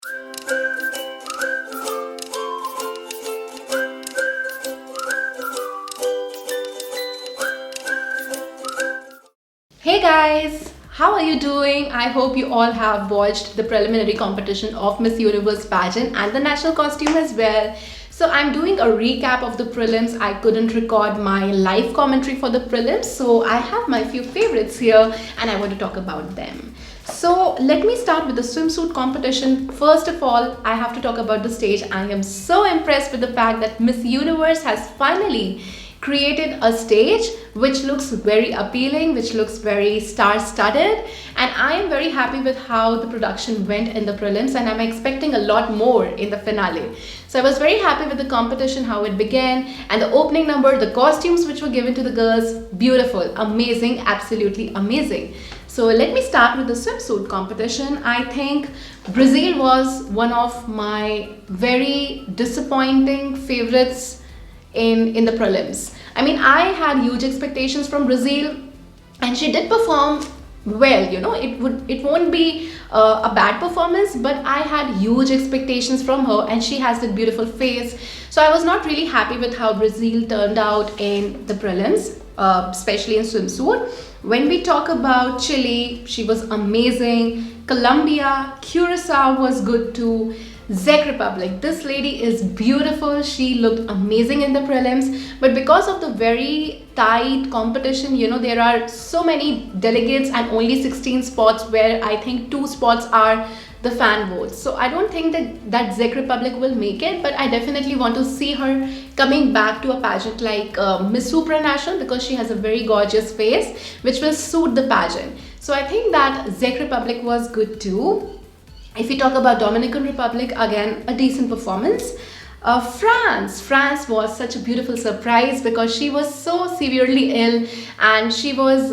Hey guys, how are you doing? I hope you all have watched the preliminary competition of Miss Universe pageant and the national costume as well. So I'm doing a recap of the prelims. I couldn't record my live commentary for the prelims, so I have my few favorites here and I want to talk about them. So let me start with the swimsuit competition. First of all, I have to talk about the stage. I am so impressed with the fact that Miss Universe has finally created a stage which looks very appealing, which looks very star-studded, and I am very happy with how the production went in the prelims, and I'm expecting a lot more in the finale. So I was very happy with the competition, how it began, and the opening number, the costumes which were given to the girls, beautiful, amazing, absolutely amazing. So let me start with the swimsuit competition. I think Brazil was one of my very disappointing favorites in the prelims. I mean, I had huge expectations from Brazil and she did perform well, you know, it won't be a bad performance, but I had huge expectations from her and she has that beautiful face. So I was not really happy with how Brazil turned out in the prelims, especially in swimsuit. When we talk about Chile, she was amazing. Colombia, Curacao was good too. Czech Republic, this lady is beautiful. She looked amazing in the prelims, but because of the very tight competition, you know, there are so many delegates and only 16 spots, where I think 2 spots are the fan votes. So I don't think that Czech Republic will make it, but I definitely want to see her coming back to a pageant like Miss Supranational, because she has a very gorgeous face which will suit the pageant. So I think that Czech Republic was good too. If we talk about Dominican Republic, again, a decent performance. France was such a beautiful surprise because she was so severely ill and she was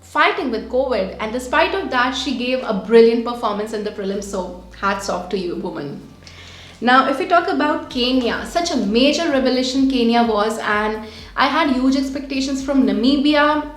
fighting with COVID, and despite of that, she gave a brilliant performance in the prelims. So hats off to you, woman. Now, if we talk about Kenya, such a major revelation Kenya was, and I had huge expectations from Namibia,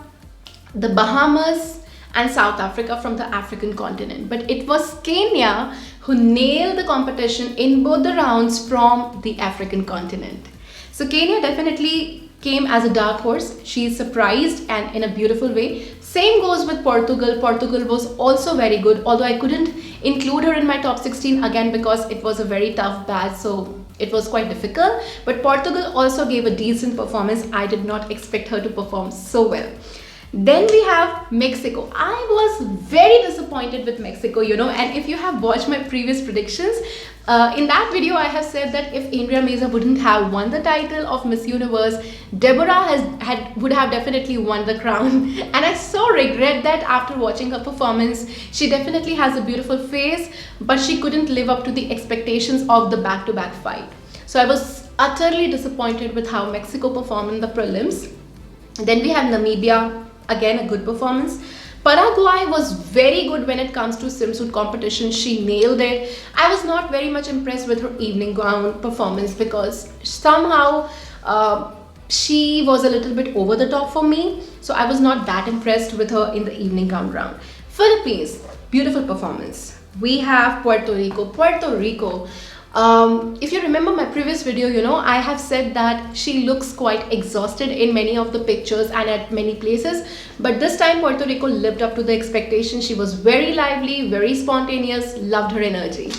the Bahamas, and South Africa from the African continent. But it was Kenya who nailed the competition in both the rounds from the African continent. So Kenya definitely came as a dark horse. She surprised and in a beautiful way. Same goes with Portugal. Portugal was also very good, although I couldn't include her in my top 16 again because it was a very tough batch, so it was quite difficult. But Portugal also gave a decent performance. I did not expect her to perform so well. Then we have Mexico. I was very disappointed with Mexico, you know, and if you have watched my previous predictions, in that video I have said that if Indra Meza wouldn't have won the title of Miss Universe, Deborah would have definitely won the crown. And I so regret that after watching her performance. She definitely has a beautiful face, but she couldn't live up to the expectations of the back-to-back fight. So I was utterly disappointed with how Mexico performed in the prelims. Then we have Namibia. Again, a good performance. Paraguay was very good when it comes to swimsuit competition. She nailed it. I was not very much impressed with her evening gown performance because somehow she was a little bit over the top for me. So I was not that impressed with her in the evening gown round. Philippines, beautiful performance. We have Puerto Rico. Puerto Rico. If you remember my previous video, you know, I have said that she looks quite exhausted in many of the pictures and at many places, but this time Puerto Rico lived up to the expectation. She was very lively, very spontaneous, loved her energy.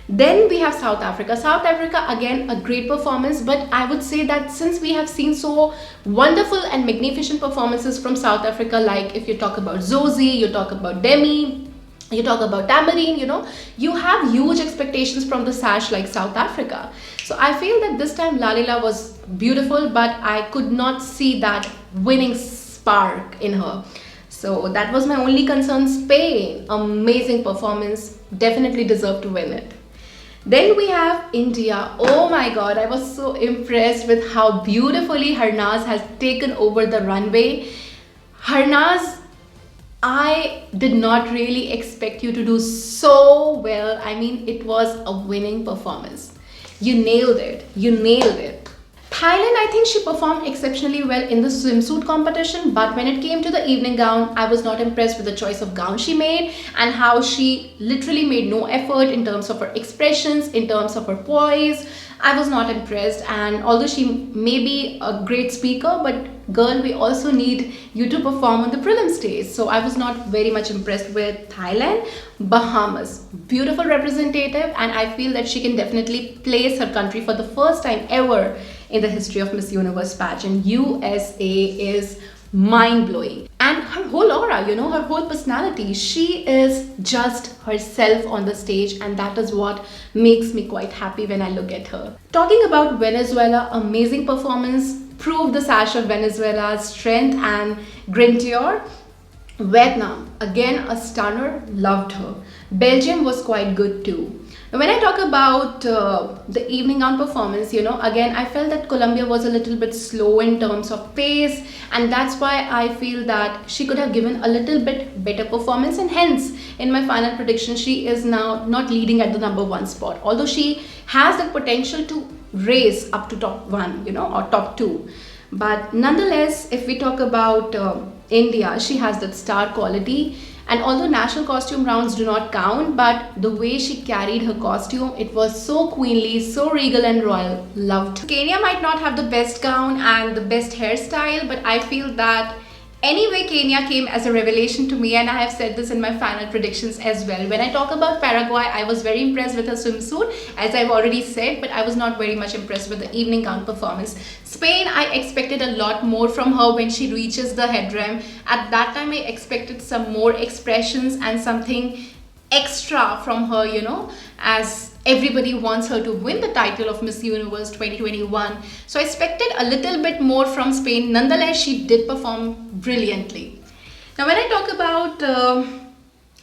Then we have South Africa. South Africa, again, a great performance, but I would say that since we have seen so wonderful and magnificent performances from South Africa, like if you talk about Zosie, you talk about Demi, you talk about Tamarine, you know, you have huge expectations from the sash like South Africa. So I feel that this time Lalila was beautiful, but I could not see that winning spark in her. So that was my only concern. Spain, amazing performance, definitely deserved to win it. Then we have India. Oh my god, I was so impressed with how beautifully Harnaz has taken over the runway. Harnaz, I did not really expect you to do so well. I mean, it was a winning performance. You nailed it. You nailed it. Thailand, I think she performed exceptionally well in the swimsuit competition, but when it came to the evening gown, I was not impressed with the choice of gown she made and how she literally made no effort in terms of her expressions, in terms of her poise. I was not impressed, and although she may be a great speaker, but girl, we also need you to perform on the prelim stage. So I was not very much impressed with Thailand. Bahamas, beautiful representative, and I feel that she can definitely place her country for the first time ever in the history of Miss Universe pageant. USA is mind-blowing, and her whole aura, her whole personality, she is just herself on the stage, and that is what makes me quite happy when I look at her. Talking about Venezuela, amazing performance, proved the sash of Venezuela's strength and grandeur. Vietnam, again a stunner, loved her. Belgium was quite good too. When I talk about the evening gown performance, again, I felt that Colombia was a little bit slow in terms of pace, and that's why I feel that she could have given a little bit better performance, and hence, in my final prediction, she is now not leading at the #1 spot, although she has the potential to race up to top 1, or top 2. But nonetheless, if we talk about India, she has that star quality. And although national costume rounds do not count, but the way she carried her costume, it was so queenly, so regal and royal. Loved. Kenya might not have the best gown and the best hairstyle, but I feel that anyway, Kenya came as a revelation to me, and I have said this in my final predictions as well. When I talk about Paraguay, I was very impressed with her swimsuit, as I've already said, but I was not very much impressed with the evening gown performance. Spain, I expected a lot more from her when she reaches the headram. At that time, I expected some more expressions and something extra from her, as everybody wants her to win the title of Miss Universe 2021. So I expected a little bit more from Spain. Nonetheless, she did perform brilliantly. Now, when I talk about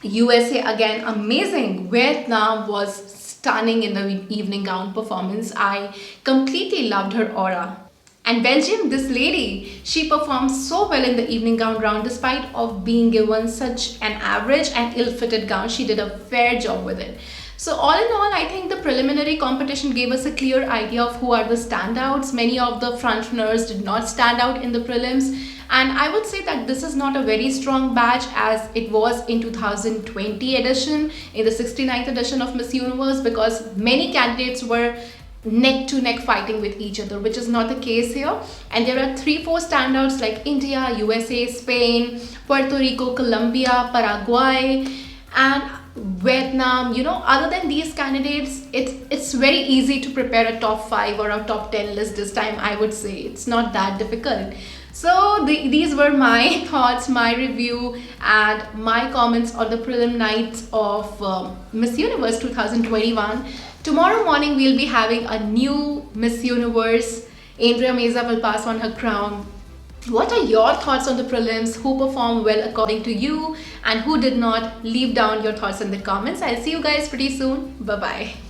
USA, again, amazing. Vietnam was stunning in the evening gown performance. I completely loved her aura. And Belgium, this lady, she performed so well in the evening gown round despite of being given such an average and ill-fitted gown. She did a fair job with it. So all in all, I think the preliminary competition gave us a clear idea of who are the standouts. Many of the frontrunners did not stand out in the prelims. And I would say that this is not a very strong batch as it was in 2020 edition, in the 69th edition of Miss Universe, because many candidates were neck to neck fighting with each other, which is not the case here. And there are 3-4 standouts like India, USA, Spain, Puerto Rico, Colombia, Paraguay, and Vietnam. Other than these candidates, it's very easy to prepare a top 5 or a top 10 list this time. I would say it's not that difficult. So these were my thoughts, my review, and my comments on the prelim nights of Miss Universe 2021. Tomorrow morning, we'll be having a new Miss Universe. Andrea Meza will pass on her crown. What are your thoughts on the prelims? Who performed well according to you and who did not? Leave down your thoughts in the comments. I'll see you guys pretty soon. Bye-bye.